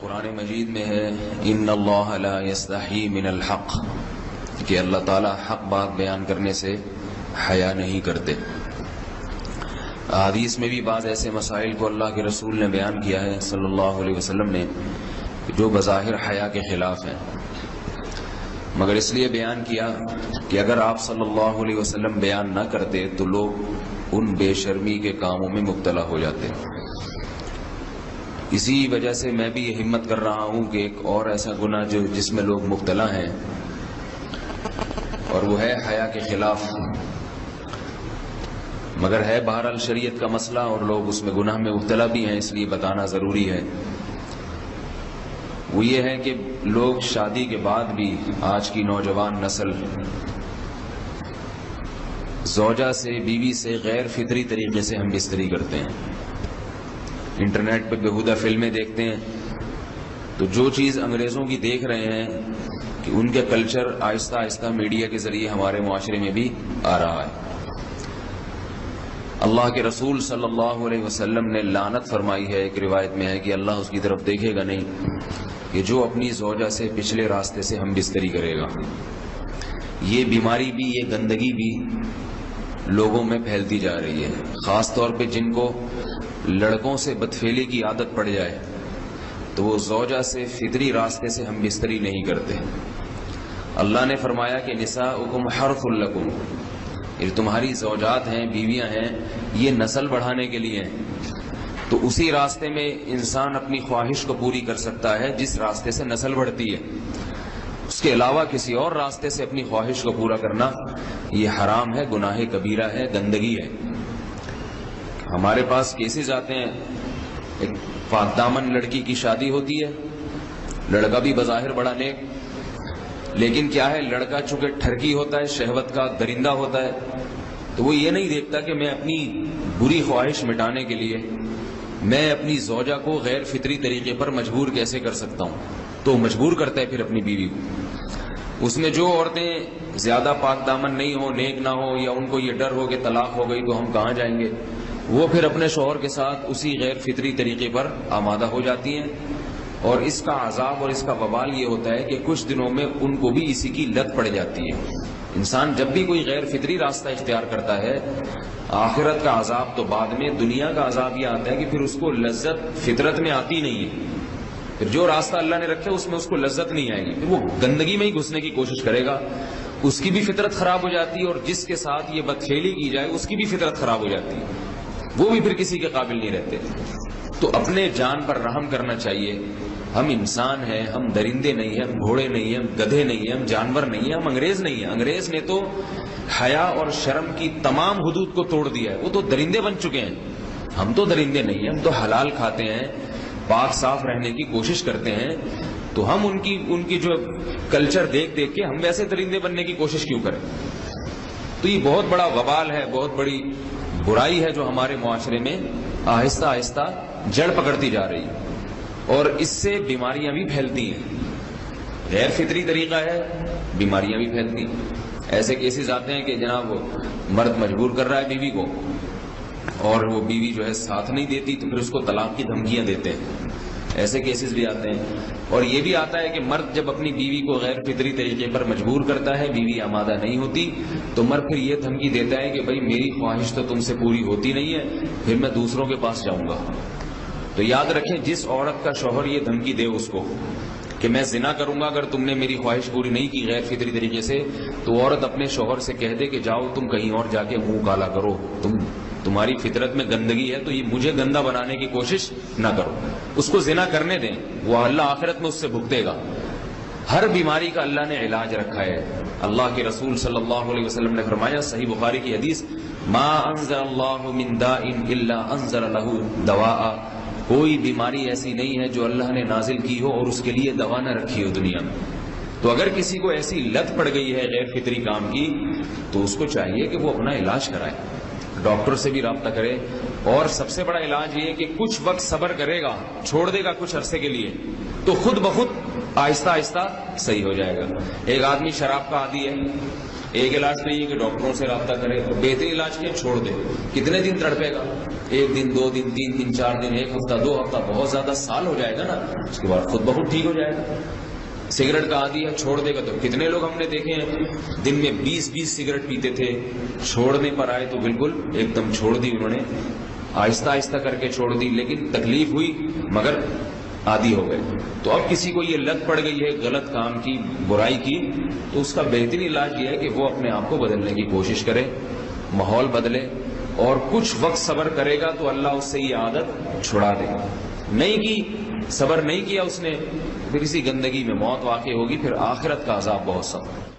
قرآن مجید میں ہے ان اللہ لا یستحی من الحق، کہ اللہ تعالی حق بات بیان کرنے سے حیا نہیں کرتے۔ حدیث میں بھی بعض ایسے مسائل کو اللہ کے رسول نے بیان کیا ہے صلی اللہ علیہ وسلم نے جو بظاہر حیا کے خلاف ہیں، مگر اس لیے بیان کیا کہ اگر آپ صلی اللہ علیہ وسلم بیان نہ کرتے تو لوگ ان بے شرمی کے کاموں میں مبتلا ہو جاتے۔ اسی وجہ سے میں بھی یہ ہمت کر رہا ہوں کہ ایک اور ایسا گناہ جس میں لوگ مبتلا ہیں، اور وہ ہے حیا کے خلاف، مگر ہے بہرحال شریعت کا مسئلہ اور لوگ اس میں گناہ میں مبتلا بھی ہیں، اس لیے بتانا ضروری ہے۔ وہ یہ ہے کہ لوگ شادی کے بعد بھی، آج کی نوجوان نسل زوجہ سے، بیوی سے غیر فطری طریقے سے ہم بستری کرتے ہیں۔ انٹرنیٹ پہ بیہودہ فلمیں دیکھتے ہیں تو جو چیز انگریزوں کی دیکھ رہے ہیں کہ ان کے کلچر آہستہ آہستہ میڈیا کے ذریعے ہمارے معاشرے میں بھی آ رہا ہے۔ اللہ کے رسول صلی اللہ علیہ وسلم نے لعنت فرمائی ہے، ایک روایت میں ہے کہ اللہ اس کی طرف دیکھے گا نہیں کہ جو اپنی زوجہ سے پچھلے راستے سے ہم بستری کرے گا۔ یہ بیماری بھی، یہ گندگی بھی لوگوں میں پھیلتی جا رہی ہے، خاص طور پہ جن کو لڑکوں سے بدفعلی کی عادت پڑ جائے تو وہ زوجہ سے فطری راستے سے ہم بستری نہیں کرتے۔ اللہ نے فرمایا کہ نساؤکم حرث لکم، یہ تمہاری زوجات ہیں، بیویاں ہیں، یہ نسل بڑھانے کے لیے ہیں۔ تو اسی راستے میں انسان اپنی خواہش کو پوری کر سکتا ہے جس راستے سے نسل بڑھتی ہے، اس کے علاوہ کسی اور راستے سے اپنی خواہش کو پورا کرنا یہ حرام ہے، گناہ کبیرہ ہے، گندگی ہے۔ ہمارے پاس کیسز آتے ہیں، ایک پاک دامن لڑکی کی شادی ہوتی ہے، لڑکا بھی بظاہر بڑا نیک، لیکن کیا ہے، لڑکا چونکہ ٹھرکی ہوتا ہے، شہوت کا درندہ ہوتا ہے، تو وہ یہ نہیں دیکھتا کہ میں اپنی بری خواہش مٹانے کے لیے میں اپنی زوجہ کو غیر فطری طریقے پر مجبور کیسے کر سکتا ہوں، تو مجبور کرتا ہے پھر اپنی بیوی کو۔ اس میں جو عورتیں زیادہ پاک دامن نہیں ہو، نیک نہ ہو، یا ان کو یہ ڈر ہو کہ طلاق ہو گئی تو ہم کہاں جائیں گے، وہ پھر اپنے شوہر کے ساتھ اسی غیر فطری طریقے پر آمادہ ہو جاتی ہیں، اور اس کا عذاب اور اس کا وبال یہ ہوتا ہے کہ کچھ دنوں میں ان کو بھی اسی کی لت پڑ جاتی ہے۔ انسان جب بھی کوئی غیر فطری راستہ اختیار کرتا ہے، آخرت کا عذاب تو بعد میں، دنیا کا عذاب یہ آتا ہے کہ پھر اس کو لذت فطرت میں آتی نہیں ہے، پھر جو راستہ اللہ نے رکھا اس میں اس کو لذت نہیں آئے گی، پھر وہ گندگی میں ہی گھسنے کی کوشش کرے گا، اس کی بھی فطرت خراب ہو جاتی ہے، اور جس کے ساتھ یہ بدفعلی کی جائے اس کی بھی فطرت خراب ہو جاتی ہے، وہ بھی پھر کسی کے قابل نہیں رہتے۔ تو اپنے جان پر رحم کرنا چاہیے۔ ہم انسان ہیں، ہم درندے نہیں ہیں، ہم گھوڑے نہیں ہیں، ہم گدھے نہیں ہیں، ہم جانور نہیں ہیں، ہم انگریز نہیں ہیں۔ انگریز نے تو حیا اور شرم کی تمام حدود کو توڑ دیا ہے، وہ تو درندے بن چکے ہیں۔ ہم تو درندے نہیں ہیں، ہم تو حلال کھاتے ہیں، پاک صاف رہنے کی کوشش کرتے ہیں، تو ہم ان کی جو کلچر دیکھ دیکھ کے ہم ویسے درندے بننے کی کوشش کیوں کریں؟ تو یہ بہت بڑا وبال ہے، بہت بڑی برائی ہے جو ہمارے معاشرے میں آہستہ آہستہ جڑ پکڑتی جا رہی ہے، اور اس سے بیماریاں بھی پھیلتی ہیں۔ غیر فطری طریقہ ہے، بیماریاں بھی پھیلتی ہیں۔ ایسے کیسز آتے ہیں کہ جناب مرد مجبور کر رہا ہے بیوی کو، اور وہ بیوی جو ہے ساتھ نہیں دیتی تو پھر اس کو طلاق کی دھمکیاں دیتے ہیں، ایسے کیسز بھی آتے ہیں۔ اور یہ بھی آتا ہے کہ مرد جب اپنی بیوی کو غیر فطری طریقے پر مجبور کرتا ہے، بیوی آمادہ نہیں ہوتی، تو مرد پھر یہ دھمکی دیتا ہے کہ بھائی میری خواہش تو تم سے پوری ہوتی نہیں ہے، پھر میں دوسروں کے پاس جاؤں گا۔ تو یاد رکھیں، جس عورت کا شوہر یہ دھمکی دے اس کو کہ میں زنا کروں گا اگر تم نے میری خواہش پوری نہیں کی غیر فطری طریقے سے، تو عورت اپنے شوہر سے کہہ دے کہ جاؤ تم کہیں اور جا کے منہ کالا کرو، تمہاری فطرت میں گندگی ہے تو یہ مجھے گندا بنانے کی کوشش نہ کرو، اس کو زنا کرنے دیں، وہ اللہ آخرت میں اس سے بھگتے گا۔ ہر بیماری کا اللہ نے علاج رکھا ہے۔ اللہ کے رسول صلی اللہ علیہ وسلم نے فرمایا، صحیح بخاری کی حدیث، ما انزل اللہ من داء الا انزل له دواء، کوئی بیماری ایسی نہیں ہے جو اللہ نے نازل کی ہو اور اس کے لیے دوا نہ رکھی ہو دنیا میں۔ تو اگر کسی کو ایسی لت پڑ گئی ہے غیر فطری کام کی، تو اس کو چاہیے کہ وہ اپنا علاج کرائے، ڈاکٹر سے بھی رابطہ کرے، اور سب سے بڑا علاج یہ کہ کچھ وقت صبر کرے گا، چھوڑ دے گا کچھ عرصے کے لیے، تو خود بخود آہستہ آہستہ صحیح ہو جائے گا۔ ایک آدمی شراب کا عادی ہے، ایک علاج نہیں ہے کہ ڈاکٹروں سے رابطہ کرے، بہترین علاج کیا، چھوڑ دے، کتنے دن تڑپے گا، ایک دن 2 دن 3 دن 4 دن 1 ہفتہ 2 ہفتہ بہت زیادہ سال ہو جائے گا نا، اس کے بعد خود بخود ٹھیک ہو جائے گا۔ سگریٹ کا عادی ہے، چھوڑ دے گا تو کتنے لوگ ہم نے دیکھے ہیں دن میں 20 سگریٹ پیتے تھے، چھوڑنے پر آئے تو بالکل ایک دم چھوڑ دی انہوں نے، آہستہ آہستہ کر کے چھوڑ دی، لیکن تکلیف ہوئی مگر عادی ہو گئے۔ تو اب کسی کو یہ لت پڑ گئی ہے غلط کام کی، برائی کی، تو اس کا بہترین علاج یہ ہے کہ وہ اپنے آپ کو بدلنے کی کوشش کرے، ماحول بدلے، اور کچھ وقت صبر کرے گا تو اللہ اس سے یہ عادت چھڑا دے گا۔ نہیں کی، صبر نہیں کیا اس نے، پھر اسی گندگی میں موت واقع ہوگی، پھر آخرت کا عذاب بہت سخت ہے۔